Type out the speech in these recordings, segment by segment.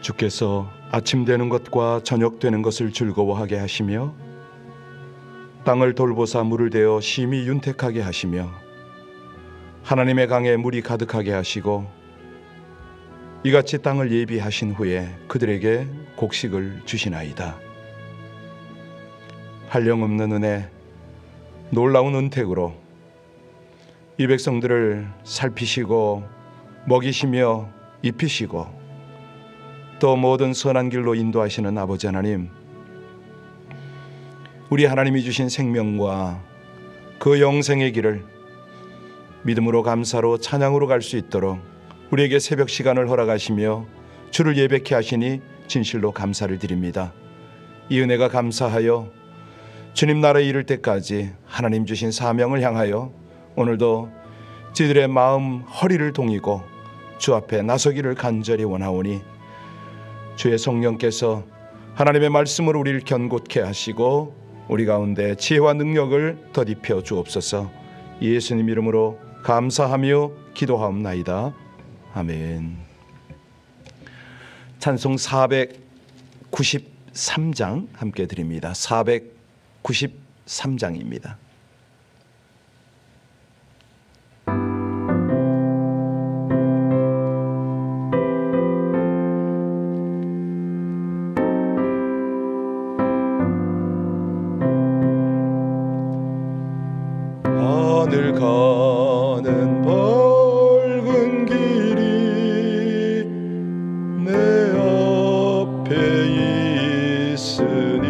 주께서 아침 되는 것과 저녁 되는 것을 즐거워하게 하시며 땅을 돌보사 물을 대어 심히 윤택하게 하시며 하나님의 강에 물이 가득하게 하시고 이같이 땅을 예비하신 후에 그들에게 곡식을 주시나이다. 한량없는 은혜, 놀라운 은택으로 이 백성들을 살피시고 먹이시며 입히시고 또 모든 선한 길로 인도하시는 아버지 하나님, 우리 하나님이 주신 생명과 그 영생의 길을 믿음으로 감사로 찬양으로 갈 수 있도록 우리에게 새벽 시간을 허락하시며 주를 예배케 하시니 진실로 감사를 드립니다. 이 은혜가 감사하여 주님 나라에 이를 때까지 하나님 주신 사명을 향하여 오늘도 저희들의 마음 허리를 동이고 주 앞에 나서기를 간절히 원하오니 주의 성령께서 하나님의 말씀으로 우리를 견고케 하시고 우리 가운데 지혜와 능력을 덧입혀 주옵소서. 예수님 이름으로 감사하며 기도하옵나이다. 아멘. 찬송 493장 함께 드립니다. 493장입니다. 하늘 가는 밝은 길이 내 앞에 있으니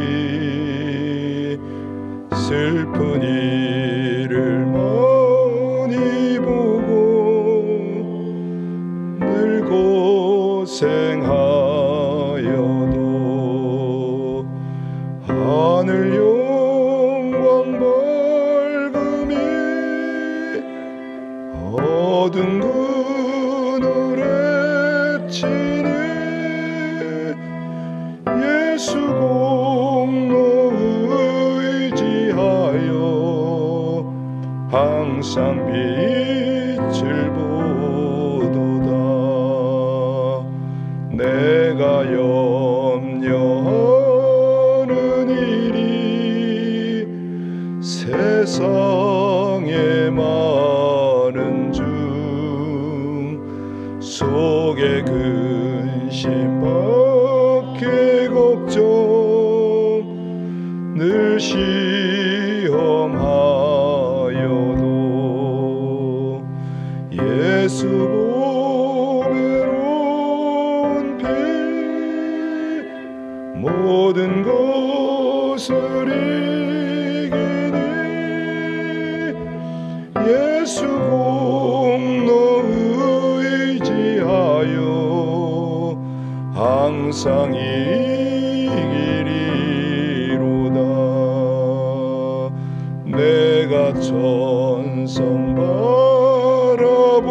슬픈 일을 많이 보고 늘 고생하여도 하늘 영광 밝음이 어두운 그늘에 치니 예수 공로 의지하여 항상 빛을 보도다. 내가 염려하는 일이 세상에 많은 중 속에 근심 밖에 걱정 늘 시험하여도 예수 보배로운 피 모든 것을 이기니 예수 공로 의지하여 항상 이기리로다. 내가 천성 바라보고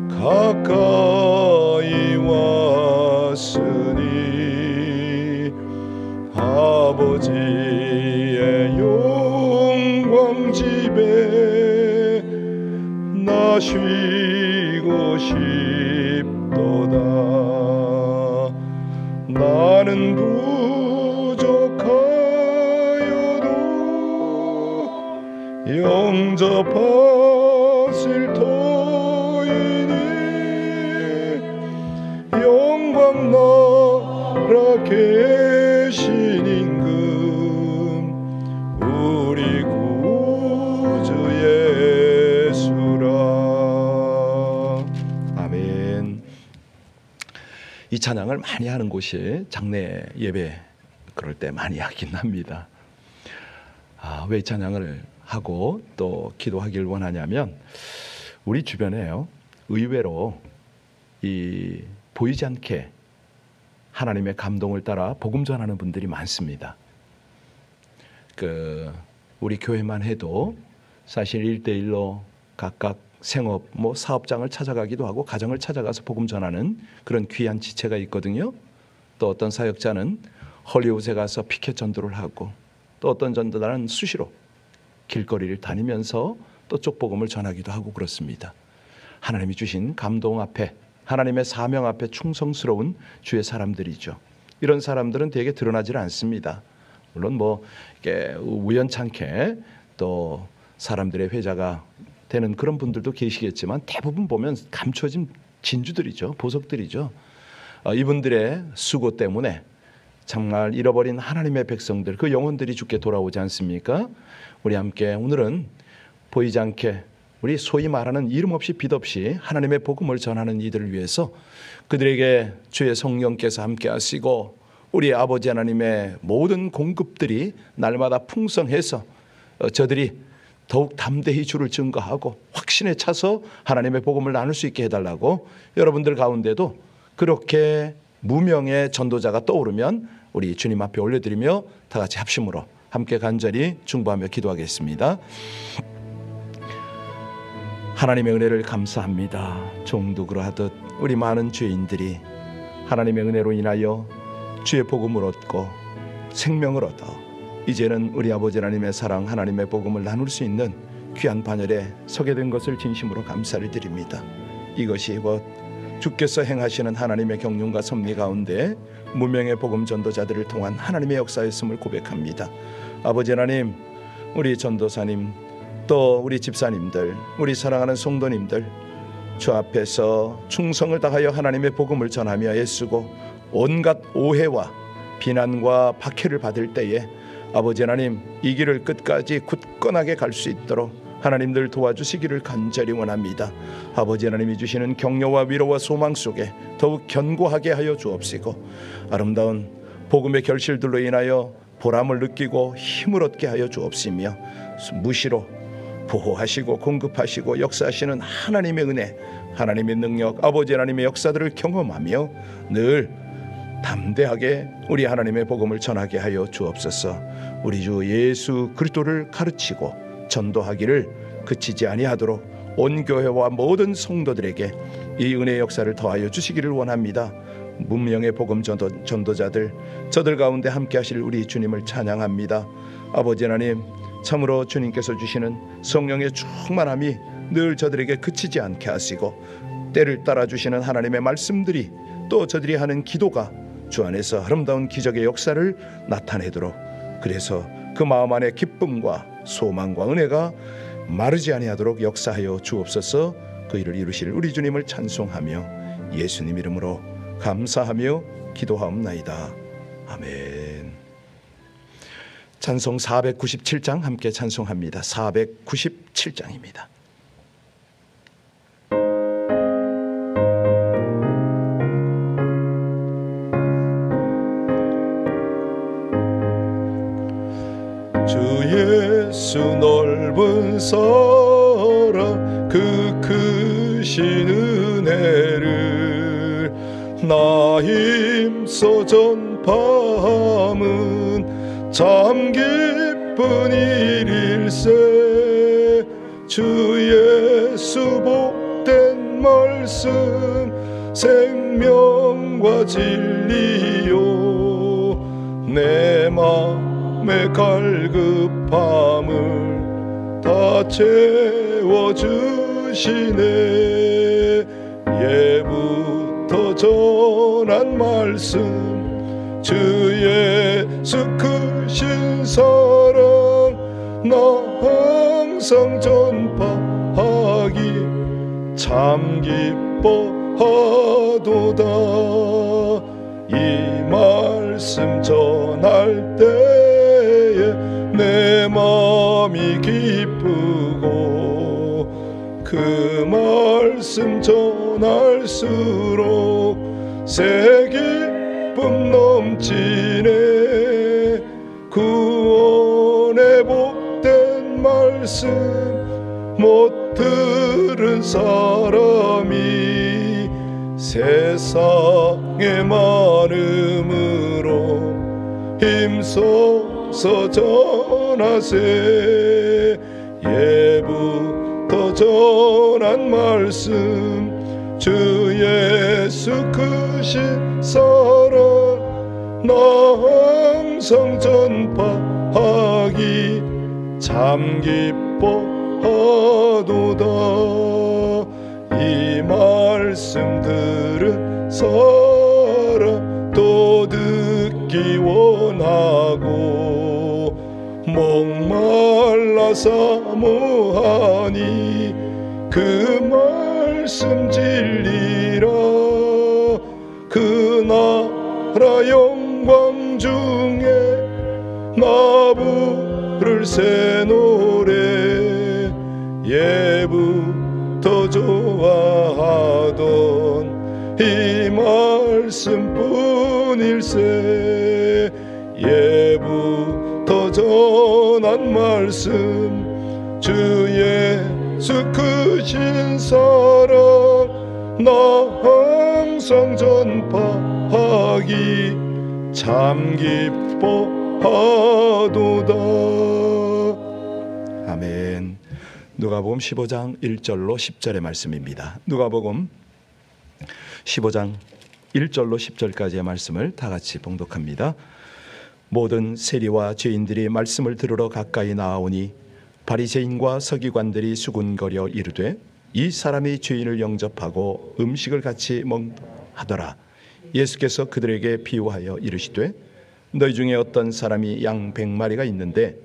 가까이 왔으니 아버지의 영광 집에 나 쉬고 싶도다. 나는 부족하여도 영접하실 터이니 영광 나라 계신 임금 우리 구주 예수라. 아멘. 이 찬양을 많이 하는 곳이 장례 예배 그럴 때 많이 하긴 합니다. 왜 이 찬양을 하고 또 기도하길 원하냐면 우리 주변에요, 의외로 이 보이지 않게 하나님의 감동을 따라 복음 전하는 분들이 많습니다. 우리 교회만 해도 사실 1대1로 각각 생업, 사업장을 찾아가기도 하고 가정을 찾아가서 복음 전하는 그런 귀한 지체가 있거든요. 또 어떤 사역자는 헐리우드에 가서 피켓 전도를 하고 또 어떤 전도자는 수시로 길거리를 다니면서 또 쪽복음을 전하기도 하고 그렇습니다. 하나님이 주신 감동 앞에 하나님의 사명 앞에 충성스러운 주의 사람들이죠. 이런 사람들은 대개 드러나질 않습니다. 물론 이렇게 우연찮게 또 사람들의 회자가 되는 그런 분들도 계시겠지만 대부분 보면 감춰진 진주들이죠. 보석들이죠. 이분들의 수고 때문에 정말 잃어버린 하나님의 백성들, 그 영혼들이 주께 돌아오지 않습니까? 우리 함께 오늘은 보이지 않게 우리 소위 말하는 이름 없이 빛 없이 하나님의 복음을 전하는 이들을 위해서 그들에게 주의 성령께서 함께 하시고 우리 아버지 하나님의 모든 공급들이 날마다 풍성해서 저들이 더욱 담대히 주를 증거하고 확신에 차서 하나님의 복음을 나눌 수 있게 해달라고, 여러분들 가운데도 그렇게 무명의 전도자가 떠오르면 우리 주님 앞에 올려드리며 다 같이 합심으로 함께 간절히 중보하며 기도하겠습니다. 하나님의 은혜를 감사합니다. 종도 그러하듯 우리 많은 죄인들이 하나님의 은혜로 인하여 주의 복음을 얻고 생명을 얻어 이제는 우리 아버지 하나님의 사랑, 하나님의 복음을 나눌 수 있는 귀한 반열에 서게 된 것을 진심으로 감사를 드립니다. 이것이 곧 주께서 행하시는 하나님의 경륜과 섭리 가운데 무명의 복음 전도자들을 통한 하나님의 역사였음을 고백합니다. 아버지 하나님, 우리 전도사님, 또 우리 집사님들, 우리 사랑하는 성도님들, 주 앞에서 충성을 다하여 하나님의 복음을 전하며 애쓰고 온갖 오해와 비난과 박해를 받을 때에 아버지 하나님, 이 길을 끝까지 굳건하게 갈 수 있도록 하나님들 도와주시기를 간절히 원합니다. 아버지 하나님이 주시는 격려와 위로와 소망 속에 더욱 견고하게 하여 주옵시고 아름다운 복음의 결실들로 인하여 보람을 느끼고 힘을 얻게 하여 주옵시며 무시로 보호하시고 공급하시고 역사하시는 하나님의 은혜, 하나님의 능력, 아버지 하나님의 역사들을 경험하며 늘 담대하게 우리 하나님의 복음을 전하게 하여 주옵소서. 우리 주 예수 그리스도를 가르치고 전도하기를 그치지 아니하도록 온 교회와 모든 성도들에게 이 은혜의 역사를 더하여 주시기를 원합니다. 문명의 복음 전도자들, 저들 가운데 함께 하실 우리 주님을 찬양합니다. 아버지 하나님, 참으로 주님께서 주시는 성령의 충만함이 늘 저들에게 그치지 않게 하시고 때를 따라 주시는 하나님의 말씀들이 또 저들이 하는 기도가 주 안에서 아름다운 기적의 역사를 나타내도록, 그래서 그 마음 안에 기쁨과 소망과 은혜가 마르지 아니하도록 역사하여 주옵소서. 그 일을 이루실 우리 주님을 찬송하며 예수님 이름으로 감사하며 기도하옵나이다. 아멘. 찬송 497장 함께 찬송합니다. 497장입니다. 주 예수 넓은 사랑 그 크신 은혜를 나 힘써 전파함은 참 기쁜 일일세. 주 예수 복된 말씀 생명과 진리요 내 맘의 갈급함을 다 채워주시네. 예부터 전한 말씀 주 예수 크신 사랑 나 항상 전파하기 참 기뻐하도다. 이 말씀 전할 때에 내 마음이 기쁘고 그 말씀 전할수록 새 기쁨 넘치네. 구원의 복된 말씀 못 들은 사람이 세상에 많음으로 힘써서 전하세. 예부터 전한 말씀 주 예수 크신 사랑 나 항상 전파하기 참 기뻐하도다. 이 말씀 사랑도 듣기 원하고 목말라 사모하니 그 말씀 진리라. 그 나라 영광 중에 나 부를 새 노래 예부터 좋아하던 이 말씀뿐일세. 예부터 전한 말씀 주 예수 크신 사랑 나 항상 전파하기 참 기뻐하도다. 아멘. 누가복음 15장 1절로 10절의 말씀입니다. 누가복음 15장 1절로 10절까지의 말씀을 다 같이 봉독합니다. 모든 세리와 죄인들이 말씀을 들으러 가까이 나아오니 바리새인과 서기관들이 수군거려 이르되 이 사람이 죄인을 영접하고 음식을 같이 먹하더라. 예수께서 그들에게 비유하여 이르시되 너희 중에 어떤 사람이 양 100마리가 있는데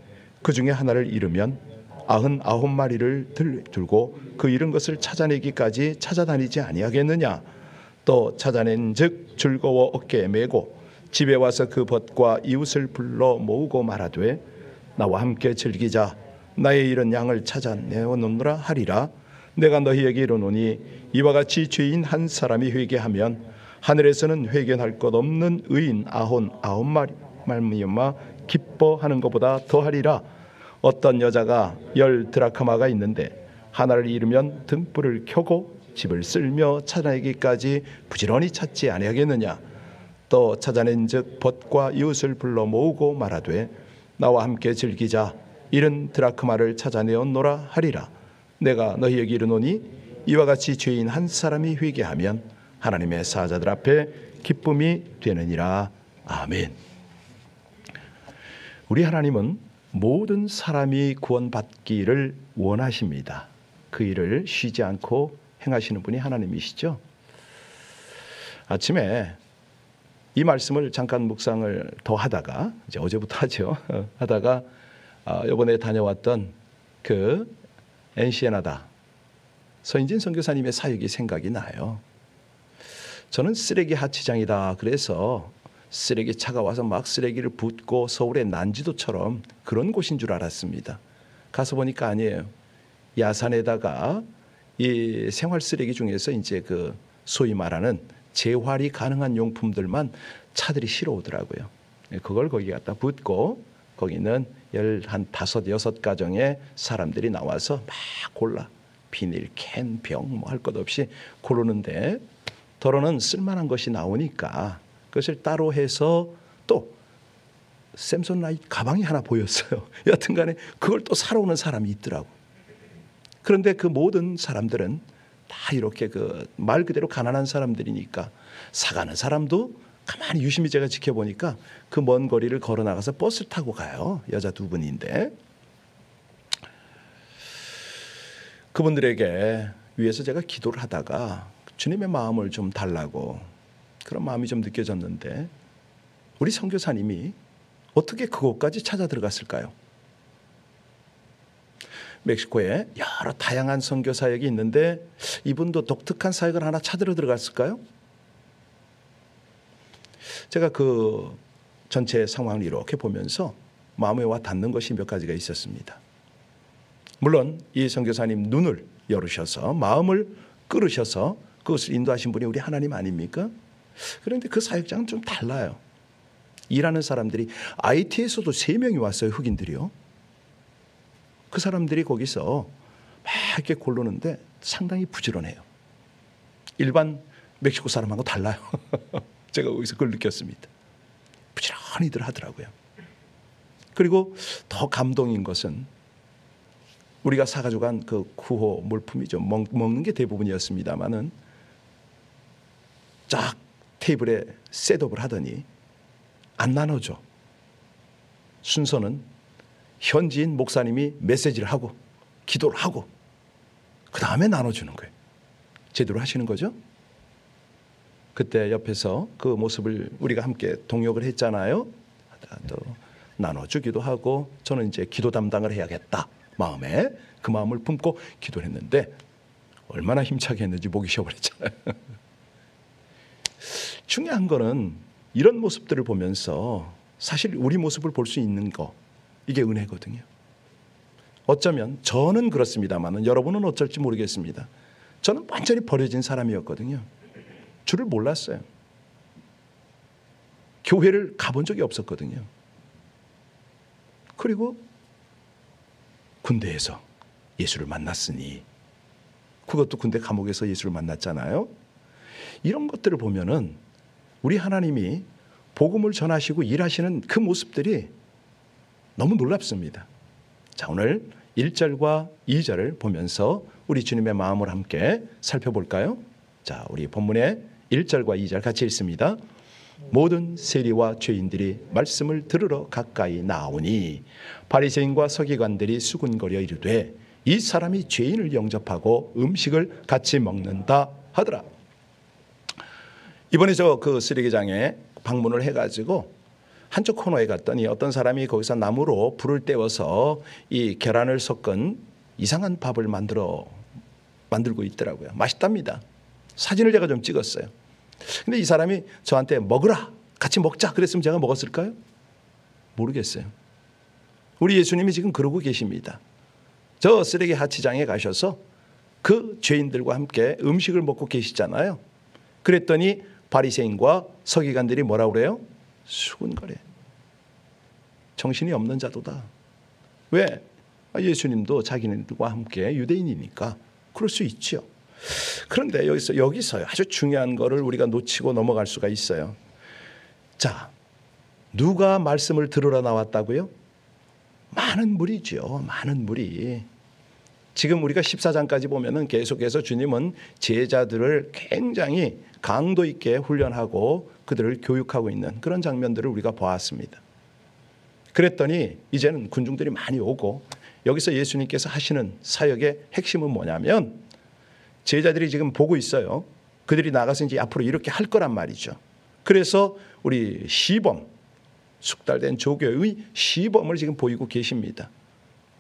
그 중에 하나를 잃으면 99마리를 들고 그 잃은 것을 찾아내기까지 찾아다니지 아니하겠느냐. 또 찾아낸즉 즐거워 어깨에 메고 집에 와서 그 벗과 이웃을 불러 모으고 말하되 나와 함께 즐기자. 나의 잃은 양을 찾아내어놓느라 하리라. 내가 너희에게 이르노니 이와 같이 죄인 한 사람이 회개하면 하늘에서는 회개할 것 없는 의인 99마리 말미암아 기뻐하는 것보다 더하리라. 어떤 여자가 10 드라크마가 있는데 하나를 잃으면 등불을 켜고 집을 쓸며 찾아내기까지 부지런히 찾지 아니하겠느냐. 또 찾아낸즉 벗과 이웃을 불러 모으고 말하되 나와 함께 즐기자. 70 드라크마를 찾아내었노라 하리라. 내가 너희에게 이르노니 이와 같이 죄인 한 사람이 회개하면 하나님의 사자들 앞에 기쁨이 되느니라. 아멘. 우리 하나님은 모든 사람이 구원받기를 원하십니다. 그 일을 쉬지 않고 행하시는 분이 하나님이시죠. 아침에 이 말씀을 잠깐 묵상을 더 하다가 이제 어제부터 하죠. 하다가 이번에 다녀왔던 그 엔시에나다 서인진 선교사님의 사역이 생각이 나요. 저는 쓰레기 하치장이다 그래서 쓰레기 차가 와서 막 쓰레기를 붓고 서울의 난지도처럼 그런 곳인 줄 알았습니다. 가서 보니까 아니에요. 야산에다가 이 생활 쓰레기 중에서 이제 그 소위 말하는 재활이 가능한 용품들만 차들이 실어 오더라고요. 그걸 거기 갖다 붓고 거기는 15, 6가정의 사람들이 나와서 막 골라 비닐, 캔, 병 뭐 할 것 없이 고르는데 더러는 쓸만한 것이 나오니까 그것을 따로 해서 또 샘손라이트 가방이 하나 보였어요. 여튼간에 그걸 또 사러 오는 사람이 있더라고. 그런데 그 모든 사람들은 다 이렇게 그 말 그대로 가난한 사람들이니까 사가는 사람도 가만히 유심히 제가 지켜보니까 그 먼 거리를 걸어 나가서 버스를 타고 가요. 여자 2분인데 그분들에게 위해서 제가 기도를 하다가 주님의 마음을 좀 달라고 그런 마음이 좀 느껴졌는데 우리 선교사님이 어떻게 그곳까지 찾아 들어갔을까요? 멕시코에 여러 다양한 선교 사역이 있는데 이분도 독특한 사역을 하나 찾으러 들어갔을까요? 제가 그 전체 상황을 이렇게 보면서 마음에 와 닿는 것이 몇 가지가 있었습니다. 물론 이 선교사님 눈을 열으셔서 마음을 끌으셔서 그것을 인도하신 분이 우리 하나님 아닙니까? 그런데 그 사역장은 좀 달라요. 일하는 사람들이 IT에서도 3명이 왔어요. 흑인들이요. 그 사람들이 거기서 막 이렇게 고르는데 상당히 부지런해요. 일반 멕시코 사람하고 달라요. 제가 거기서 그걸 느꼈습니다. 부지런히들 하더라고요. 그리고 더 감동인 것은 우리가 사가지고 간 그 구호 물품이죠. 먹는 게 대부분이었습니다마는 쫙 테이블에 셋업을 하더니 안 나눠줘. 순서는 현지인 목사님이 메시지를 하고 기도를 하고 그 다음에 나눠주는 거예요. 제대로 하시는 거죠? 그때 옆에서 그 모습을 우리가 함께 동역을 했잖아요. 또 나눠주기도 하고 저는 이제 기도 담당을 해야겠다 마음에 그 마음을 품고 기도를 했는데 얼마나 힘차게 했는지 보기 쉬워버렸잖아요. 중요한 거는 이런 모습들을 보면서 사실 우리 모습을 볼 수 있는 거, 이게 은혜거든요. 어쩌면 저는 그렇습니다만 여러분은 어쩔지 모르겠습니다. 저는 완전히 버려진 사람이었거든요. 주를 몰랐어요. 교회를 가본 적이 없었거든요. 그리고 군대에서 예수를 만났으니, 그것도 군대 감옥에서 예수를 만났잖아요. 이런 것들을 보면은 우리 하나님이 복음을 전하시고 일하시는 그 모습들이 너무 놀랍습니다. 자, 오늘 1절과 2절을 보면서 우리 주님의 마음을 함께 살펴볼까요? 자, 우리 본문의 1절과 2절 같이 읽습니다. 모든 세리와 죄인들이 말씀을 들으러 가까이 나오니 바리새인과 서기관들이 수군거려 이르되 이 사람이 죄인을 영접하고 음식을 같이 먹는다 하더라. 이번에 저 그 쓰레기장에 방문을 해가지고 한쪽 코너에 갔더니 어떤 사람이 거기서 나무로 불을 때워서 이 계란을 섞은 이상한 밥을 만들고 있더라고요. 맛있답니다. 사진을 제가 좀 찍었어요. 근데 이 사람이 저한테 먹으라, 같이 먹자 그랬으면 제가 먹었을까요? 모르겠어요. 우리 예수님이 지금 그러고 계십니다. 저 쓰레기 하치장에 가셔서 그 죄인들과 함께 음식을 먹고 계시잖아요. 그랬더니 바리새인과 서기관들이 뭐라고 그래요? 수군거려. 정신이 없는 자도다. 왜? 예수님도 자기네들과 함께 유대인이니까 그럴 수 있죠. 그런데 여기서 아주 중요한 거를 우리가 놓치고 넘어갈 수가 있어요. 자, 누가 말씀을 들으러 나왔다고요? 많은 무리죠. 많은 무리. 지금 우리가 14장까지 보면은 계속해서 주님은 제자들을 굉장히 강도 있게 훈련하고 그들을 교육하고 있는 그런 장면들을 우리가 보았습니다. 그랬더니 이제는 군중들이 많이 오고 여기서 예수님께서 하시는 사역의 핵심은 뭐냐면 제자들이 지금 보고 있어요. 그들이 나가서 이제 앞으로 이렇게 할 거란 말이죠. 그래서 우리 시범, 숙달된 조교의 시범을 지금 보이고 계십니다.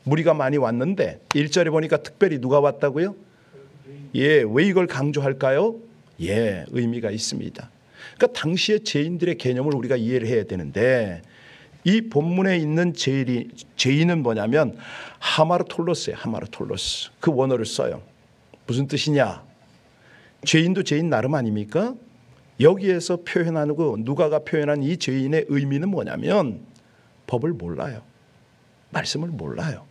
무리가 많이 왔는데 1절에 보니까 특별히 누가 왔다고요? 예, 왜 이걸 강조할까요? 예, 의미가 있습니다. 그러니까 당시의 죄인들의 개념을 우리가 이해를 해야 되는데 이 본문에 있는 죄인은 뭐냐면 하마르톨로스예요. 하마르톨로스. 그 원어를 써요. 무슨 뜻이냐? 죄인도 죄인 나름 아닙니까? 여기에서 표현하고 누가가 표현한 이 죄인의 의미는 뭐냐면 법을 몰라요. 말씀을 몰라요.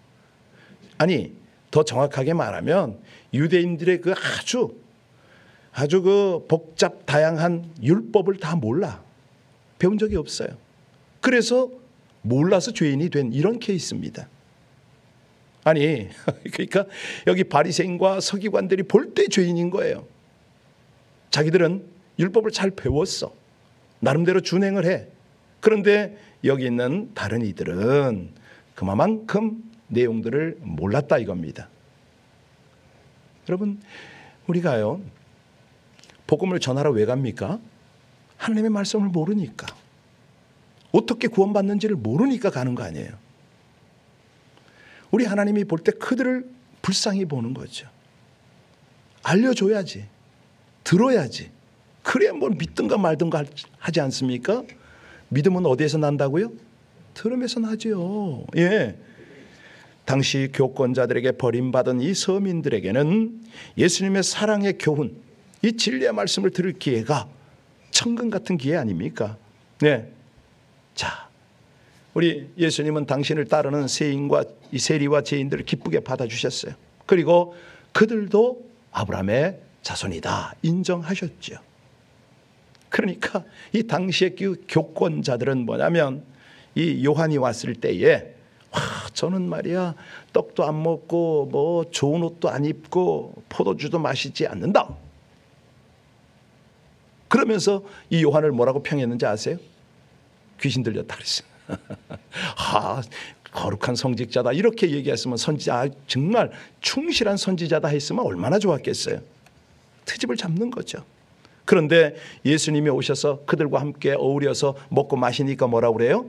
아니, 더 정확하게 말하면 유대인들의 그 아주 그 복잡 다양한 율법을 다 몰라. 배운 적이 없어요. 그래서 몰라서 죄인이 된 이런 케이스입니다. 아니, 그러니까 여기 바리새인과 서기관들이 볼 때 죄인인 거예요. 자기들은 율법을 잘 배웠어. 나름대로 준행을 해. 그런데 여기 있는 다른 이들은 그만큼 내용들을 몰랐다 이겁니다. 여러분, 우리가요 복음을 전하러 왜 갑니까? 하나님의 말씀을 모르니까, 어떻게 구원받는지를 모르니까 가는 거 아니에요. 우리 하나님이 볼 때 그들을 불쌍히 보는 거죠. 알려줘야지, 들어야지. 그래야 뭘 믿든가 말든가 하지 않습니까? 믿음은 어디에서 난다고요? 들음에서 나죠. 예. 당시 교권자들에게 버림받은 이 서민들에게는 예수님의 사랑의 교훈, 이 진리의 말씀을 들을 기회가 천금 같은 기회 아닙니까? 네. 자, 우리 예수님은 당신을 따르는 세리와 죄인들을 기쁘게 받아주셨어요. 그리고 그들도 아브라함의 자손이다 인정하셨죠. 그러니까 이 당시의 그 교권자들은 뭐냐면 이 요한이 왔을 때에 저는 말이야 떡도 안 먹고 뭐 좋은 옷도 안 입고 포도주도 마시지 않는다. 그러면서 이 요한을 뭐라고 평했는지 아세요? 귀신 들렸다 그랬어요. 거룩한 성직자다 이렇게 얘기했으면 선지자, 정말 충실한 선지자다 했으면 얼마나 좋았겠어요. 트집을 잡는 거죠. 그런데 예수님이 오셔서 그들과 함께 어울려서 먹고 마시니까 뭐라고 그래요?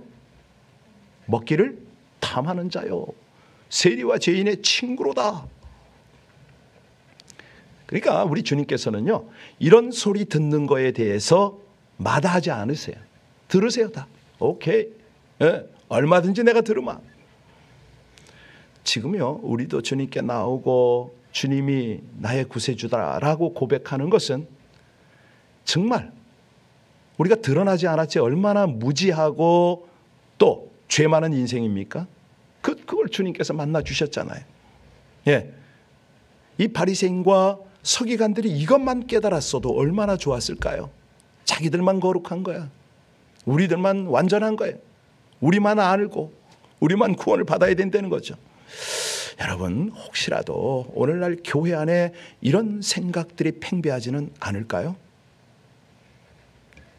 먹기를 탐하는 자요, 세리와 죄인의 친구로다. 그러니까 우리 주님께서는요, 이런 소리 듣는 거에 대해서 마다하지 않으세요. 들으세요. 다 오케이, 얼마든지 내가 들으마. 지금요, 우리도 주님께 나오고 주님이 나의 구세주다라고 고백하는 것은 정말 우리가 드러나지 않았지 얼마나 무지하고 또 죄 많은 인생입니까? 그걸 주님께서 만나 주셨잖아요. 예, 이 바리새인과 서기관들이 이것만 깨달았어도 얼마나 좋았을까요? 자기들만 거룩한 거야, 우리들만 완전한 거예요, 우리만 알고 우리만 구원을 받아야 된다는 거죠. 여러분, 혹시라도 오늘날 교회 안에 이런 생각들이 팽배하지는 않을까요?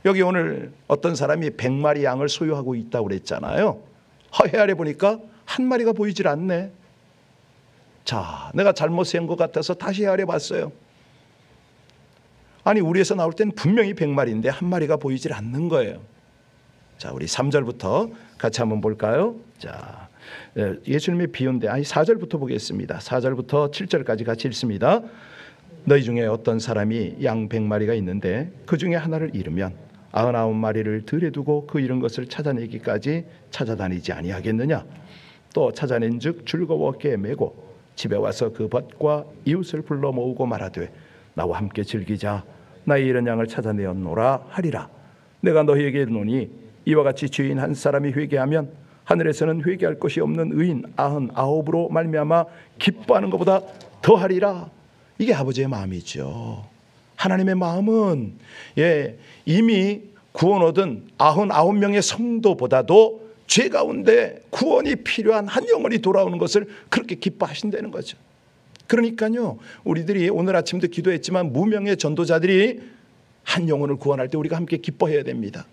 여기 오늘 어떤 사람이 100마리 양을 소유하고 있다고 그랬잖아요. 헤아려 보니까 한 마리가 보이질 않네. 자, 내가 잘못 세운 것 같아서 다시 헤아려 봤어요. 아니, 우리에서 나올 땐 분명히 100마리인데 한 마리가 보이질 않는 거예요. 자, 우리 3절부터 같이 한번 볼까요? 자, 예수님의 비유인데 4절부터 보겠습니다. 4절부터 7절까지 같이 읽습니다. 너희 중에 어떤 사람이 양 100마리가 있는데 그 중에 하나를 잃으면 99마리를 들에 두고 그 잃은 것을 찾아내기까지 찾아다니지 아니하겠느냐? 또 찾아낸즉 즐거워 어깨에 메고 집에 와서 그 벗과 이웃을 불러 모으고 말하되 나와 함께 즐기자, 나의 잃은 양을 찾아내었노라 하리라. 내가 너희에게 이르노니 이와 같이 죄인 한 사람이 회개하면 하늘에서는 회개할 것이 없는 의인 99으로 말미암아 기뻐하는 것보다 더하리라. 이게 아버지의 마음이죠. 하나님의 마음은 이미 구원 얻은 99명의 성도보다도 죄 가운데 구원이 필요한 한 영혼이 돌아오는 것을 그렇게 기뻐하신다는 거죠. 그러니까요, 우리들이 오늘 아침도 기도했지만 무명의 전도자들이 한 영혼을 구원할 때 우리가 함께 기뻐해야 됩니다.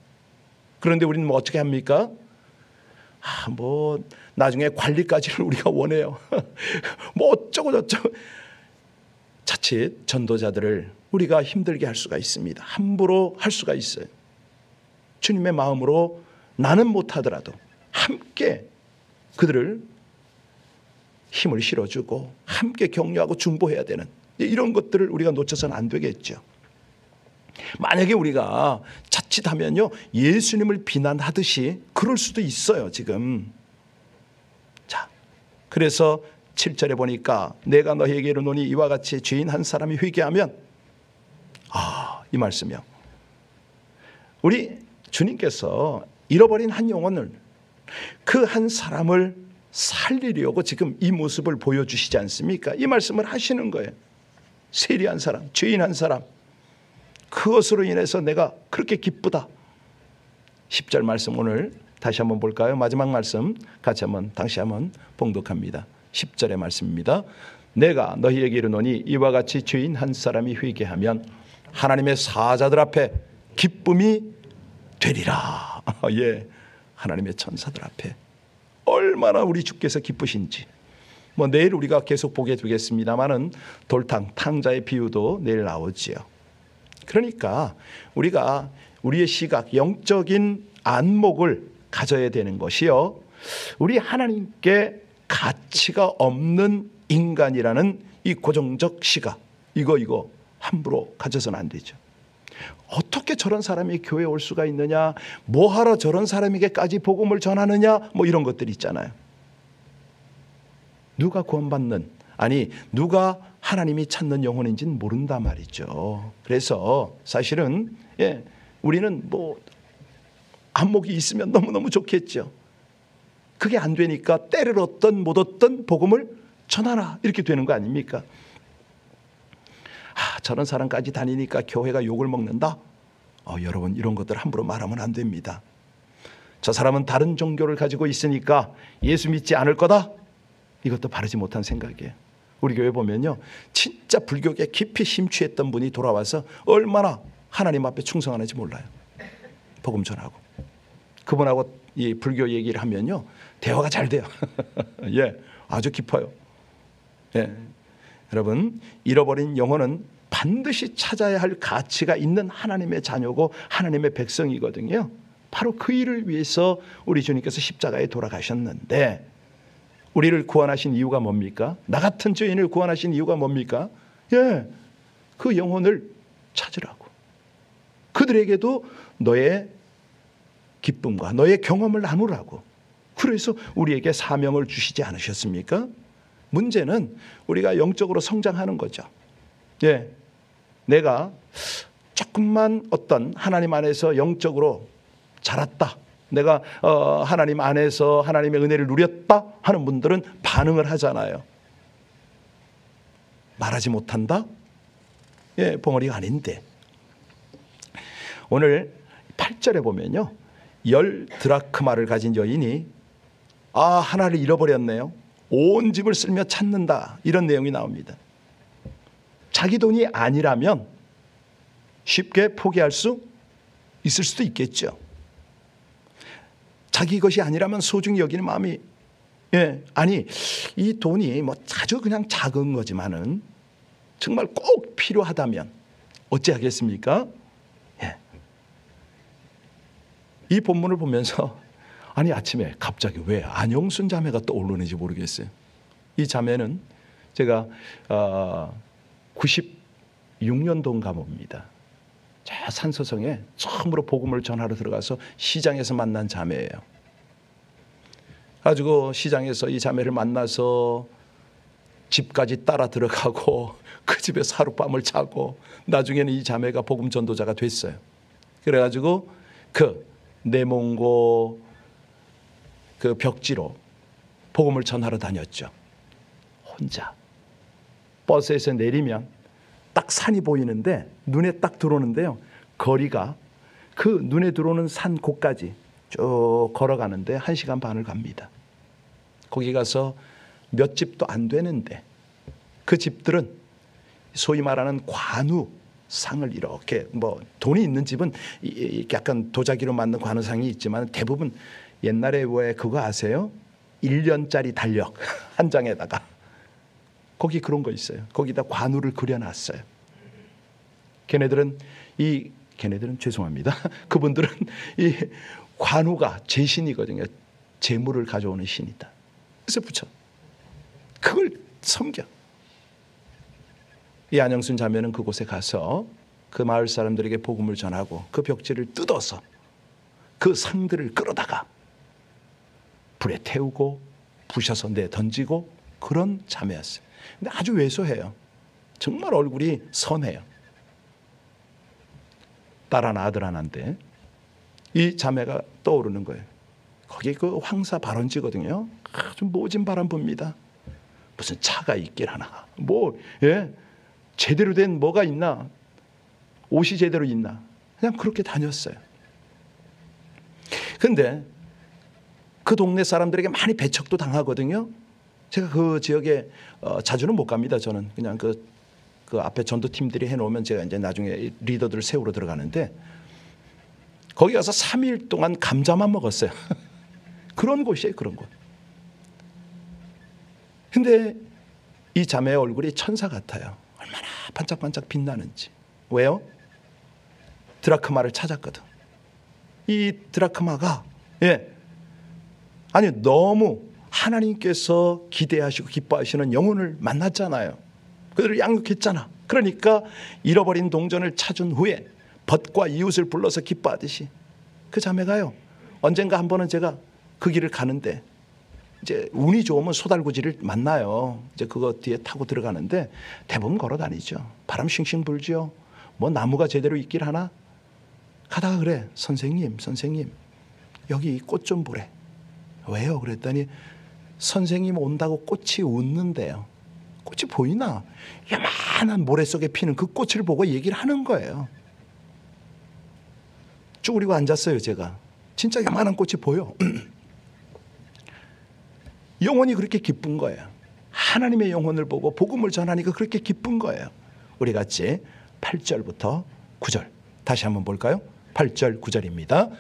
그런데 우리는 뭐 어떻게 합니까? 뭐 나중에 관리까지를 우리가 원해요. 뭐 어쩌고 저쩌고. 자칫 전도자들을 우리가 힘들게 할 수가 있습니다. 함부로 할 수가 있어요. 주님의 마음으로 나는 못하더라도 함께 그들을 힘을 실어주고 함께 격려하고 중보해야 되는 이런 것들을 우리가 놓쳐서는 안 되겠죠. 만약에 우리가 자칫하면요, 예수님을 비난하듯이 그럴 수도 있어요 지금. 자, 그래서 7절에 보니까 내가 너희에게 이르노니 이와 같이 죄인 한 사람이 회개하면, 이 말씀이요, 우리 주님께서 잃어버린 한 영혼을, 그 한 사람을 살리려고 지금 이 모습을 보여주시지 않습니까? 이 말씀을 하시는 거예요. 세리한 사람, 죄인 한 사람, 그것으로 인해서 내가 그렇게 기쁘다. 10절 말씀 오늘 다시 한번 볼까요? 마지막 말씀 같이 한번 다시 한번 봉독합니다. 10절의 말씀입니다. 내가 너희에게 이르노니 이와 같이 죄인 한 사람이 회개하면 하나님의 사자들 앞에 기쁨이 되리라. 예, 하나님의 천사들 앞에 얼마나 우리 주께서 기쁘신지. 뭐 내일 우리가 계속 보게 되겠습니다만은 돌탕 탕자의 비유도 내일 나오지요. 그러니까 우리가 우리의 시각, 영적인 안목을 가져야 되는 것이요, 우리 하나님께 가치가 없는 인간이라는 이 고정적 시각, 이거 함부로 가져서는 안 되죠. 어떻게 저런 사람이 교회에 올 수가 있느냐, 뭐하러 저런 사람에게까지 복음을 전하느냐, 뭐 이런 것들이 있잖아요. 누가 구원받는, 아니 누가 하나님이 찾는 영혼인지는 모른단 말이죠. 그래서 사실은 우리는 뭐 안목이 있으면 너무너무 좋겠죠. 그게 안 되니까 때를 얻든 못 얻든 복음을 전하라, 이렇게 되는 거 아닙니까? 저런 사람까지 다니니까 교회가 욕을 먹는다? 여러분, 이런 것들 함부로 말하면 안 됩니다. 저 사람은 다른 종교를 가지고 있으니까 예수 믿지 않을 거다? 이것도 바르지 못한 생각이에요. 우리 교회 보면요, 진짜 불교에 깊이 심취했던 분이 돌아와서 얼마나 하나님 앞에 충성하는지 몰라요. 복음 전하고. 그분하고 이 불교 얘기를 하면요, 대화가 잘 돼요. 예, 아주 깊어요. 예. 여러분, 잃어버린 영혼은 반드시 찾아야 할 가치가 있는 하나님의 자녀고 하나님의 백성이거든요. 바로 그 일을 위해서 우리 주님께서 십자가에 돌아가셨는데, 우리를 구원하신 이유가 뭡니까? 나 같은 죄인을 구원하신 이유가 뭡니까? 예, 그 영혼을 찾으라고. 그들에게도 너의 기쁨과 너의 경험을 나누라고. 그래서 우리에게 사명을 주시지 않으셨습니까? 문제는 우리가 영적으로 성장하는 거죠. 예, 내가 조금만 어떤 하나님 안에서 영적으로 자랐다, 내가 하나님 안에서 하나님의 은혜를 누렸다 하는 분들은 반응을 하잖아요. 말하지 못한다? 예, 벙어리가 아닌데. 오늘 8절에 보면요, 10드라크마를 가진 여인이 하나를 잃어버렸네요. 온 집을 쓸며 찾는다, 이런 내용이 나옵니다. 자기 돈이 아니라면 쉽게 포기할 수 있을 수도 있겠죠. 자기 것이 아니라면 소중히 여기는 마음이, 아니 이 돈이 뭐 아주 그냥 작은 거지만은 정말 꼭 필요하다면 어찌하겠습니까? 이 본문을 보면서 아니 아침에 갑자기 왜 안영순 자매가 떠오르는지 모르겠어요. 이 자매는 제가 96년도인가 봅니다. 저 산서성에 처음으로 복음을 전하러 들어가서 시장에서 만난 자매예요. 가지고 시장에서 이 자매를 만나서 집까지 따라 들어가고 그 집에서 하룻밤을 자고 나중에는 이 자매가 복음 전도자가 됐어요. 그래가지고 그 내몽고 그 벽지로 복음을 전하러 다녔죠. 혼자. 버스에서 내리면 딱 산이 보이는데 눈에 딱 들어오는데요, 거리가 그 눈에 들어오는 산 곳까지 쭉 걸어가는데 1시간 반을 갑니다. 거기 가서 몇 집도 안 되는데 그 집들은 소위 말하는 관우상을 이렇게, 뭐 돈이 있는 집은 약간 도자기로 만든 관우상이 있지만 대부분 옛날에 왜 그거 아세요? 1년짜리 달력 한 장에다가 거기 그런 거 있어요. 거기다 관우를 그려놨어요. 걔네들은 죄송합니다. 그분들은 이 관우가 제신이거든요. 재물을 가져오는 신이다. 그래서 붙여. 그걸 섬겨. 이 안영순 자매는 그곳에 가서 그 마을 사람들에게 복음을 전하고 그 벽지를 뜯어서 그 상들을 끌어다가 불에 태우고 부셔서 내던지고 그런 자매였어요. 근데 아주 왜소해요. 정말 얼굴이 선해요. 딸 하나 아들 하나인데 이 자매가 떠오르는 거예요. 거기 그 황사 발원지거든요. 아주 모진 바람 붑니다. 무슨 차가 있길 하나, 제대로 된 뭐가 있나, 옷이 제대로 있나, 그냥 그렇게 다녔어요. 근데 그 동네 사람들에게 많이 배척도 당하거든요. 제가 그 지역에 자주는 못 갑니다. 저는 그냥 그 앞에 전도팀들이 해놓으면 제가 이제 나중에 리더들을 세우러 들어가는데 거기 가서 3일 동안 감자만 먹었어요. 그런 곳이에요, 그런 곳. 근데 이 자매의 얼굴이 천사 같아요. 얼마나 반짝반짝 빛나는지. 왜요? 드라크마를 찾았거든. 이 드라크마가 아니 너무 하나님께서 기대하시고 기뻐하시는 영혼을 만났잖아요. 그들을 양육했잖아. 그러니까 잃어버린 동전을 찾은 후에 벗과 이웃을 불러서 기뻐하듯이 그 자매가요, 언젠가 한 번은 제가 그 길을 가는데 이제 운이 좋으면 소달구지를 만나요. 이제 그거 뒤에 타고 들어가는데 대부분 걸어 다니죠. 바람 싱싱 불죠. 뭐 나무가 제대로 있길 하나? 가다가 그래, 선생님 여기 꽃 좀 보래. 왜요? 그랬더니 선생님 온다고 꽃이 웃는데요. 꽃이 보이나? 요만한 모래 속에 피는 그 꽃을 보고 얘기를 하는 거예요. 쭈그리고 앉았어요. 제가 진짜 요만한 꽃이 보여. 영혼이 그렇게 기쁜 거예요. 하나님의 영혼을 보고 복음을 전하니까 그렇게 기쁜 거예요. 우리 같이 8절부터 9절 다시 한번 볼까요? 8절 9절입니다.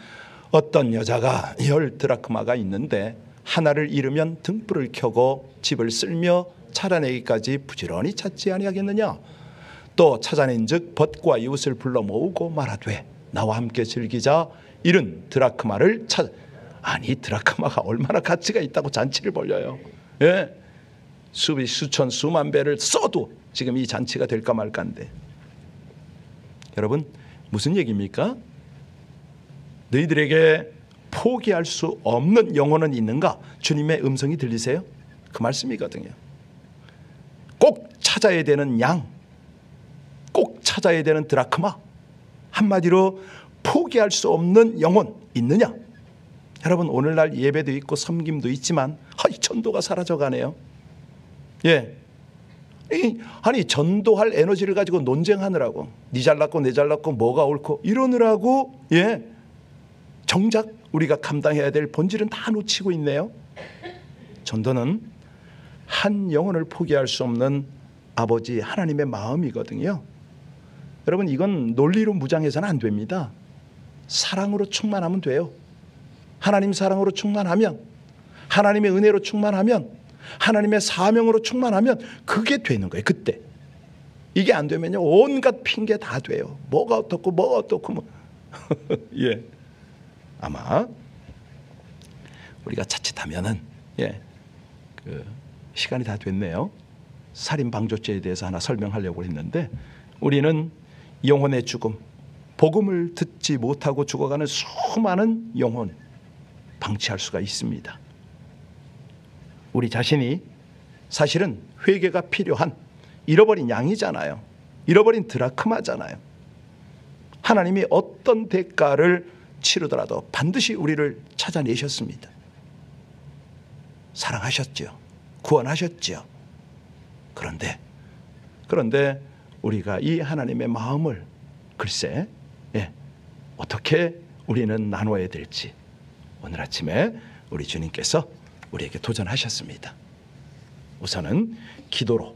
어떤 여자가 10드라크마가 있는데 하나를 잃으면 등불을 켜고 집을 쓸며 찾아내기까지 부지런히 찾지 아니하겠느냐? 또 찾아낸즉 벗과 이웃을 불러 모으고 말하되 나와 함께 즐기자. 이른 드라크마를 찾아. 아니, 드라크마가 얼마나 가치가 있다고 잔치를 벌려요. 예? 수천 수만 배를 써도 지금 이 잔치가 될까 말까인데, 여러분 무슨 얘기입니까? 너희들에게 포기할 수 없는 영혼은 있는가? 주님의 음성이 들리세요? 그 말씀이거든요. 꼭 찾아야 되는 양, 꼭 찾아야 되는 드라크마, 한마디로 포기할 수 없는 영혼 있느냐? 여러분, 오늘날 예배도 있고 섬김도 있지만 전도가 사라져가네요. 예, 아니 전도할 에너지를 가지고 논쟁하느라고, 니 잘났고 내 잘났고 뭐가 옳고 이러느라고, 예, 정작 우리가 감당해야 될 본질은 다 놓치고 있네요. 전도는 한 영혼을 포기할 수 없는 아버지 하나님의 마음이거든요. 여러분, 이건 논리로 무장해서는 안 됩니다. 사랑으로 충만하면 돼요. 하나님 사랑으로 충만하면, 하나님의 은혜로 충만하면, 하나님의 사명으로 충만하면 그게 되는 거예요. 그때 이게 안 되면요, 온갖 핑계 다 돼요. 뭐가 어떻고 뭐가 어떻고 뭐. 예, 아마 우리가 자칫하면은, 예, 그 시간이 다 됐네요. 살인 방조죄에 대해서 하나 설명하려고 했는데, 우리는 영혼의 죽음, 복음을 듣지 못하고 죽어가는 수많은 영혼 방치할 수가 있습니다. 우리 자신이 사실은 회개가 필요한 잃어버린 양이잖아요. 잃어버린 드라크마잖아요. 하나님이 어떤 대가를 치르더라도 반드시 우리를 찾아내셨습니다. 사랑하셨죠. 구원하셨죠. 그런데 우리가 이 하나님의 마음을 글쎄, 예, 어떻게 우리는 나눠야 될지 오늘 아침에 우리 주님께서 우리에게 도전하셨습니다. 우선은 기도로,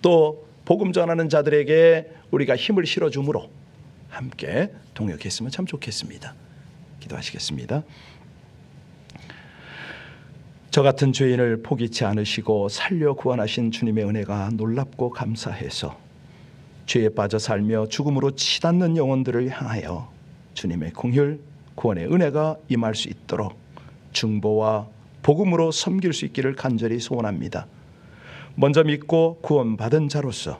또 복음 전하는 자들에게 우리가 힘을 실어줌으로 함께 동역했으면 참 좋겠습니다. 기도하시겠습니다. 저 같은 죄인을 포기치 않으시고 살려 구원하신 주님의 은혜가 놀랍고 감사해서 죄에 빠져 살며 죽음으로 치닫는 영혼들을 향하여 주님의 긍휼, 구원의 은혜가 임할 수 있도록 중보와 복음으로 섬길 수 있기를 간절히 소원합니다. 먼저 믿고 구원받은 자로서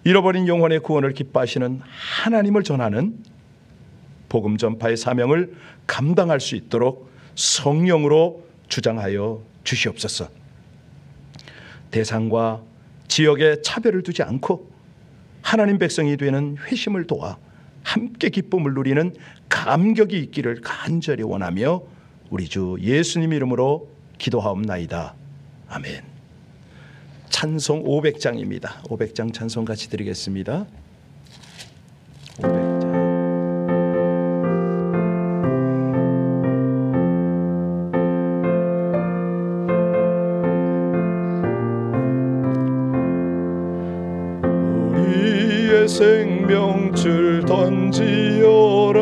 잃어버린 영혼의 구원을 기뻐하시는 하나님을 전하는 복음 전파의 사명을 감당할 수 있도록 성령으로 주장하여 주시옵소서. 대상과 지역에 차별을 두지 않고 하나님 백성이 되는 회심을 도와 함께 기쁨을 누리는 감격이 있기를 간절히 원하며 우리 주 예수님 이름으로 기도하옵나이다. 아멘. 찬송 500장입니다. 500장 찬송 같이 드리겠습니다. 500장. 우리의 생명줄 던지어라.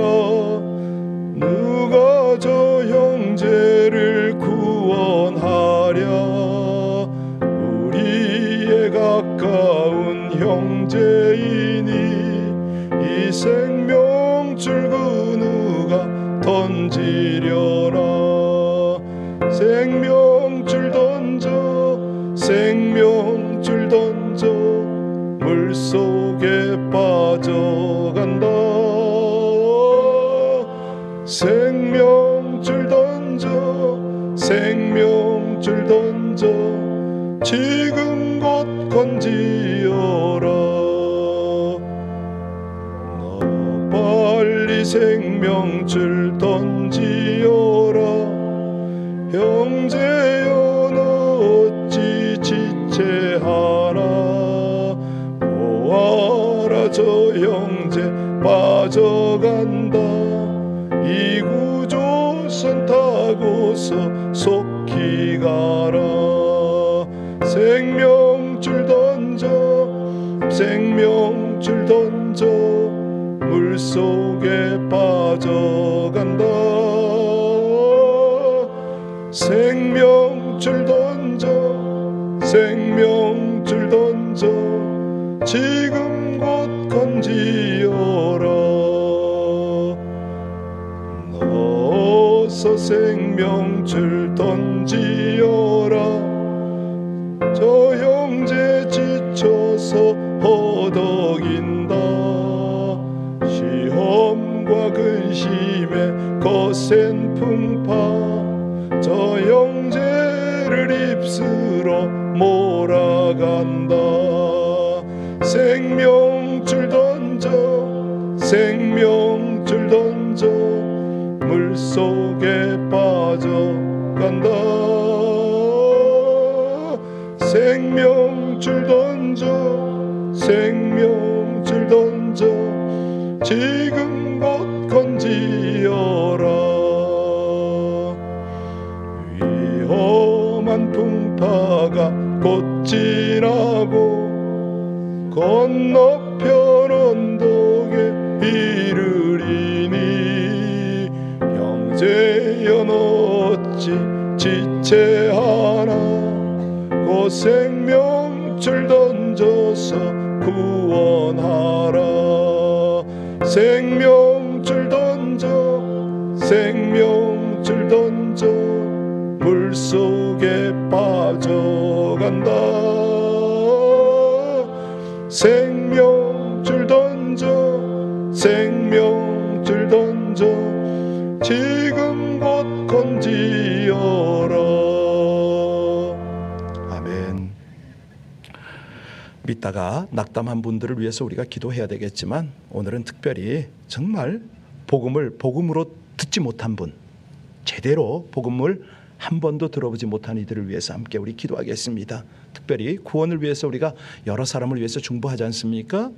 누가 저 형제를 구원하랴. 우리의 가까운 형제이니 이 생명줄 그 누가 던지려라. 생명줄 던져, 생명줄 던져, 물속에 빠져간다. 생명줄 던져, 생명줄 던져, 지금 곧 건지어라. 너 빨리 생명줄 던지어라. 형제여 너 어찌 지체하나. 보아라 저 형제 빠져간다. 이구조선 타고서 속히 가라. 생명줄 던져, 생명줄 던져, 물속에 빠져간다. 생명줄 던져, 생명줄 던져, 지금 던지어라. 넣어서 생명줄 던지어라. 저 형제 지쳐서 허덕인다. 시험과 근심에 거센 풍파 저 형제를 입술어 몰아간다. 생명줄 던져 생명줄 던져 물속에 빠져간다. 생명줄 던져 생명줄 던져 지금 곧 건지어라. 위험한 풍파가 곧 지나고 건너편 언덕에 이르리니 형제여 어찌 지체하나. 곧 생명줄 던져서 구원하라. 생명줄 던져 생명줄 던져 물속에 빠져간다. 생명줄 던져 생명줄 던져 지금 곧 건지어라. 아멘. 믿다가 낙담한 분들을 위해서 우리가 기도해야 되겠지만 오늘은 특별히 정말 복음으로 듣지 못한 분, 제대로 복음을 한 번도 들어보지 못한 이들을 위해서 함께 우리 기도하겠습니다. 특별히 구원을 위해서 우리가 여러 사람을 위해서 중보하지 않습니까?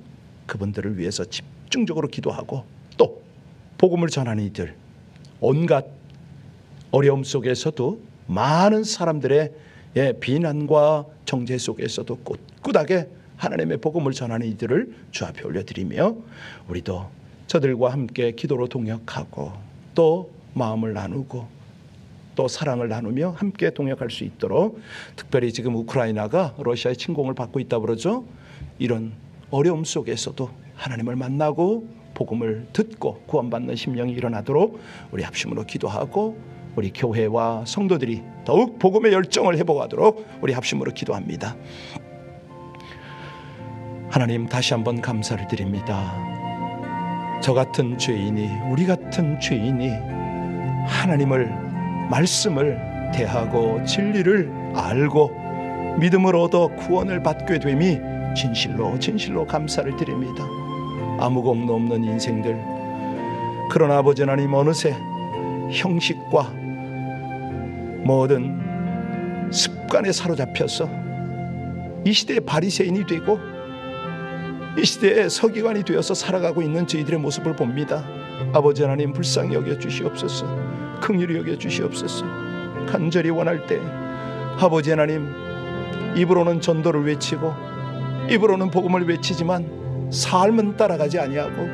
그분들을 위해서 집중적으로 기도하고 또 복음을 전하는 이들, 온갖 어려움 속에서도 많은 사람들의 비난과 정죄 속에서도 꿋꿋하게 하나님의 복음을 전하는 이들을 주 앞에 올려드리며 우리도 저들과 함께 기도로 동역하고 또 마음을 나누고 또 사랑을 나누며 함께 동역할 수 있도록, 특별히 지금 우크라이나가 러시아의 침공을 받고 있다고 그러죠. 이런 어려움 속에서도 하나님을 만나고 복음을 듣고 구원받는 심령이 일어나도록 우리 합심으로 기도하고 우리 교회와 성도들이 더욱 복음의 열정을 회복하도록 우리 합심으로 기도합니다. 하나님, 다시 한번 감사를 드립니다. 저 같은 죄인이, 우리 같은 죄인이 하나님을, 말씀을 대하고 진리를 알고 믿음을 얻어 구원을 받게 됨이 진실로 감사를 드립니다. 아무 공로 없는 인생들, 그러나 아버지 하나님, 어느새 형식과 모든 습관에 사로잡혀서 이 시대의 바리새인이 되고 이 시대의 서기관이 되어서 살아가고 있는 저희들의 모습을 봅니다. 아버지 하나님, 불쌍히 여겨 주시옵소서. 긍휼히 여겨 주시옵소서. 간절히 원할 때 아버지 하나님, 입으로는 전도를 외치고 입으로는 복음을 외치지만 삶은 따라가지 아니하고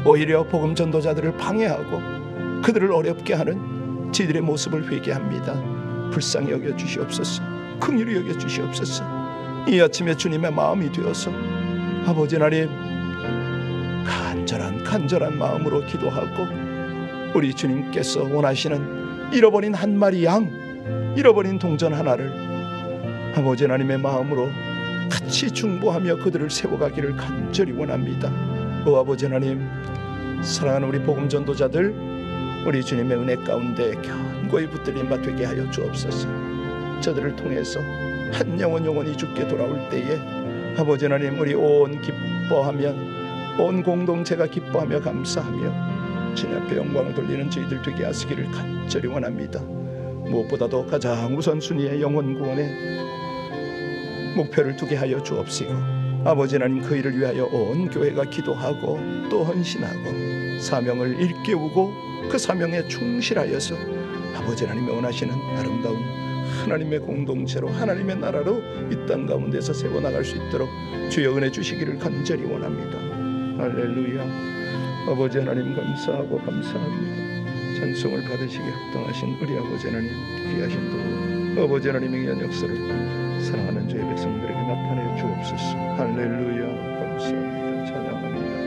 오히려 복음 전도자들을 방해하고 그들을 어렵게 하는 저희들의 모습을 회개합니다. 불쌍히 여겨 주시옵소서. 긍휼히 여겨 주시옵소서. 이 아침에 주님의 마음이 되어서 아버지 하나님, 간절한 마음으로 기도하고 우리 주님께서 원하시는 잃어버린 한 마리 양, 잃어버린 동전 하나를 아버지 하나님의 마음으로 같이 중보하며 그들을 세워가기를 간절히 원합니다. 오 아버지 하나님, 사랑하는 우리 복음 전도자들, 우리 주님의 은혜 가운데 견고히 붙들린 바 되게 하여 주옵소서. 저들을 통해서 한 영혼이 주께 돌아올 때에 아버지 하나님, 우리 온 공동체가 기뻐하며 감사하며 주님 앞에 영광을 돌리는 저희들 되게 하시기를 간절히 원합니다. 무엇보다도 가장 우선순위의 영혼 구원에 목표를 두게 하여 주옵시고 아버지 하나님, 그 일을 위하여 온 교회가 기도하고 또 헌신하고 사명을 일깨우고 그 사명에 충실하여서 아버지 하나님이 원하시는 아름다운 하나님의 공동체로, 하나님의 나라로 이 땅 가운데서 세워나갈 수 있도록 주여 은혜 주시기를 간절히 원합니다. 할렐루야. 아버지 하나님, 감사합니다. 찬송을 받으시기 합당하신 우리 아버지 하나님, 귀하신 도 아버지 하나님의 귀한 역사를 사랑하는 저희 백성들에게 나타내 주옵소서. 할렐루야. 감사합니다. 찬양합니다.